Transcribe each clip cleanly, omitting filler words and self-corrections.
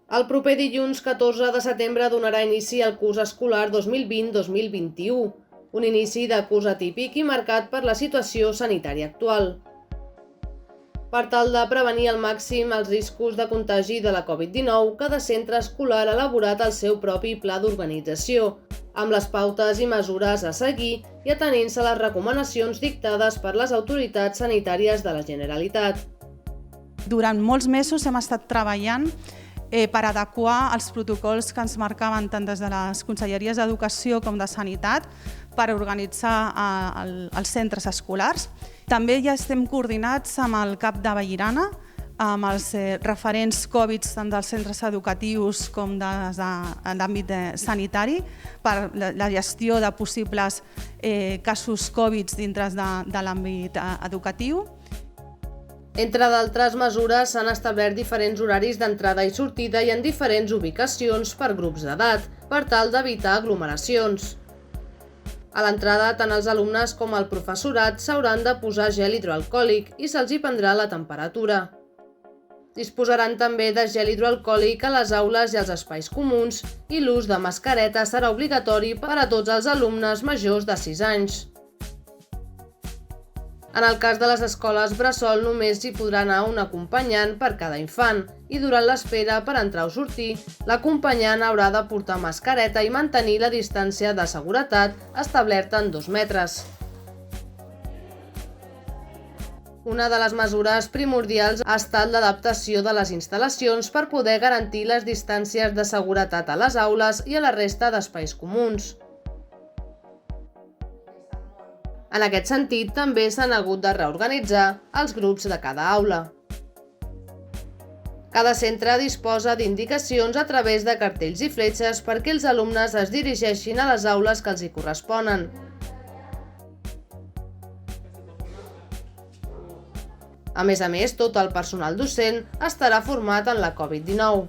El proper dilluns 14 de setembre donarà inici al curs escolar 2020-2021, un inici de curs atípic i marcat per la situació sanitària actual. Per tal de prevenir al màxim els riscos de contagi de la Covid-19, cada centre escolar ha elaborat el seu propi pla d'organització, amb les pautes i mesures a seguir i atenint-se a les recomanacions dictades per les autoritats sanitàries de la Generalitat. Durant molts mesos hem estat treballant per adequar els protocols que ens marcaven tant des de les conselleries d'Educació com de Sanitat per organitzar els centres escolars. També ja estem coordinats amb el CAP de Vallirana, amb els referents Covid tant dels centres educatius com de l'àmbit sanitari per la gestió de possibles casos Covid dintre de l'àmbit educatiu. Entre d'altres mesures, s'han establert diferents horaris d'entrada i sortida i en diferents ubicacions per grups d'edat, per tal d'evitar aglomeracions. A l'entrada, tant els alumnes com el professorat s'hauran de posar gel hidroalcohòlic i se'ls hi prendrà la temperatura. Disposaran també de gel hidroalcohòlic a les aules i als espais comuns i l'ús de mascareta serà obligatori per a tots els alumnes majors de 6 anys. En el cas de les escoles bressol només hi podrà anar un acompanyant per cada infant i durant l'espera per entrar o sortir, l'acompanyant haurà de portar mascareta i mantenir la distància de seguretat establerta en 2 metres. Una de les mesures primordials ha estat l'adaptació de les instal·lacions per poder garantir les distàncies de seguretat a les aules i a la resta d'espais comuns. En aquest sentit, també s'han hagut de reorganitzar els grups de cada aula. Cada centre disposa d'indicacions a través de cartells i fletxes perquè els alumnes es dirigeixin a les aules que els hi corresponen. A més, tot el personal docent estarà format en la Covid-19.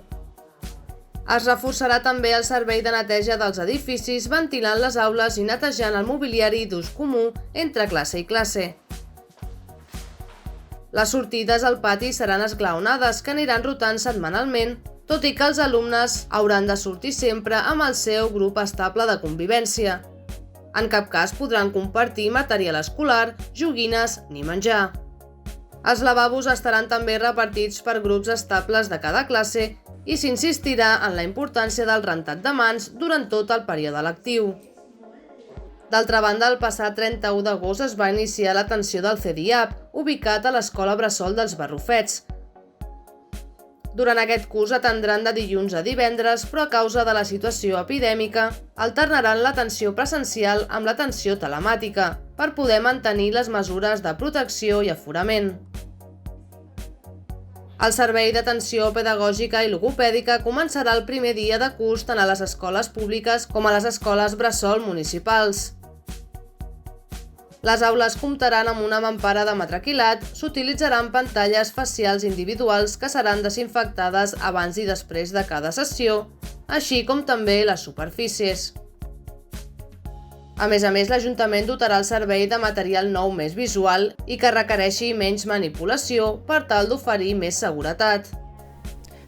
Es reforçarà també el servei de neteja dels edificis, ventilant les aules i netejant el mobiliari d'ús comú entre classe i classe. Les sortides al pati seran esglaonades, que aniran rotant setmanalment, tot i que els alumnes hauran de sortir sempre amb el seu grup estable de convivència. En cap cas podran compartir material escolar, joguines ni menjar. Els lavabos estaran també repartits per grups estables de cada classe i s'insistirà en la importància del rentat de mans durant tot el període lectiu. D'altra banda, el passat 31 d'agost es va iniciar l'atenció del CDIAP, ubicat a l'Escola Bressol dels Barrufets. Durant aquest curs atendran de dilluns a divendres, però a causa de la situació epidèmica, alternaran l'atenció presencial amb l'atenció telemàtica, per poder mantenir les mesures de protecció i aforament. El servei d'atenció pedagògica i logopèdica començarà el primer dia de curs tant a les escoles públiques com a les escoles bressol municipals. Les aules comptaran amb una mampara de matraquilat, s'utilitzaran pantalles facials individuals que seran desinfectades abans i després de cada sessió, així com també les superfícies. A més, l'Ajuntament dotarà el servei de material nou més visual i que requereixi menys manipulació per tal d'oferir més seguretat.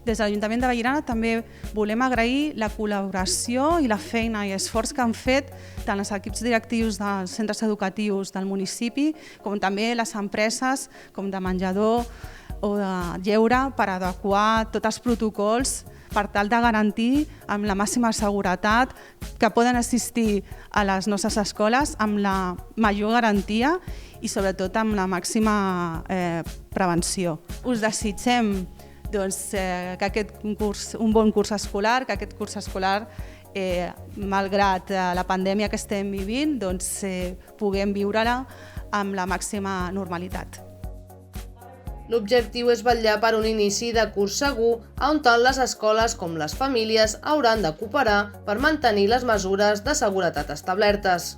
Des de l'Ajuntament de Vallirana també volem agrair la col·laboració i la feina i esforç que han fet tant els equips directius dels centres educatius del municipi com també les empreses com de menjador o de lleure per adequar tots els protocols per tal de garantir amb la màxima seguretat que poden assistir a les nostres escoles amb la major garantia i sobretot amb la màxima prevenció. Us desitgem que aquest curs, un bon curs escolar, que aquest curs escolar, malgrat la pandèmia que estem vivint, puguem viure-la amb la màxima normalitat. L'objectiu és vetllar per un inici de curs segur on tant les escoles com les famílies hauran de cooperar per mantenir les mesures de seguretat establertes.